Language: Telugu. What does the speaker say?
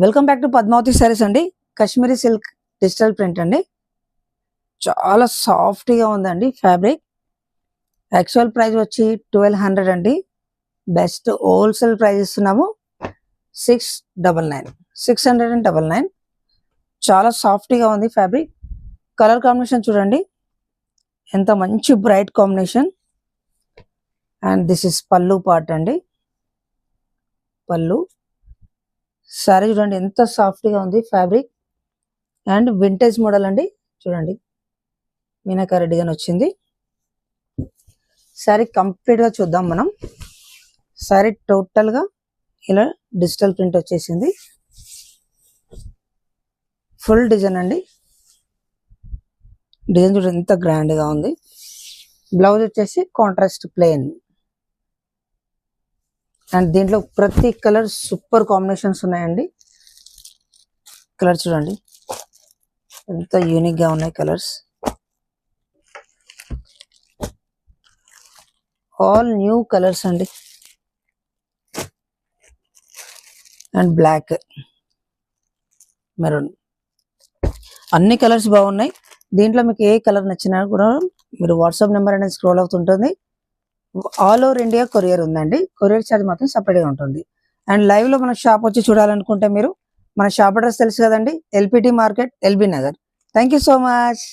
Welcome back to Padmavati sarees అండి. కాశ్మీరీ సిల్క్ డిజిటల్ ప్రింట్ అండి. చాలా సాఫ్ట్గా ఉందండి ఫ్యాబ్రిక్. యాక్చువల్ ప్రైస్ వచ్చి 1200 అండి. బెస్ట్ హోల్సేల్ ప్రైస్ ఇస్తున్నాము 699. చాలా సాఫ్ట్గా ఉంది ఫ్యాబ్రిక్. కలర్ కాంబినేషన్ చూడండి ఎంత మంచి bright combination. And this is పల్లు పార్ట్ అండి. పల్లు సారీ చూడండి ఎంత సాఫ్ట్గా ఉంది ఫ్యాబ్రిక్. అండ్ వింటేజ్ మోడల్ అండి. చూడండి మీనాకారి డిజైన్ వచ్చింది. సారీ కంప్లీట్గా చూద్దాం మనం. సారీ టోటల్గా ఇలా డిజిటల్ ప్రింట్ వచ్చేసింది. ఫుల్ డిజైన్ అండి. డిజైన్ చూడండి ఎంత గ్రాండ్గా ఉంది. బ్లౌజ్ వచ్చేసి కాంట్రాస్ట్ ప్లెయిన్. అండ్ దీంట్లో ప్రతి కలర్ సూపర్ కాంబినేషన్స్ ఉన్నాయండి. కలర్ చూడండి ఎంత యూనిక్గా ఉన్నాయి కలర్స్. ఆల్ న్యూ కలర్స్ అండి. అండ్ బ్లాక్, మెరూన్ అన్ని కలర్స్ బాగున్నాయి. దీంట్లో మీకు ఏ కలర్ నచ్చినా కూడా మీరు వాట్సాప్ నెంబర్ అనేది స్క్రోల్ అవుతుంటుంది. ఆల్ ఓవర్ ఇండియా కొరియర్ ఉందండి. కొరియర్ ఛార్జ్ మాత్రం సపరేట్గా ఉంటుంది. అండ్ లైవ్లో మన షాప్ వచ్చి చూడాలనుకుంటే మీరు మన షాప్ అడ్రస్ తెలుసు కదండి, LPT market, LB Nagar. Thank you so much.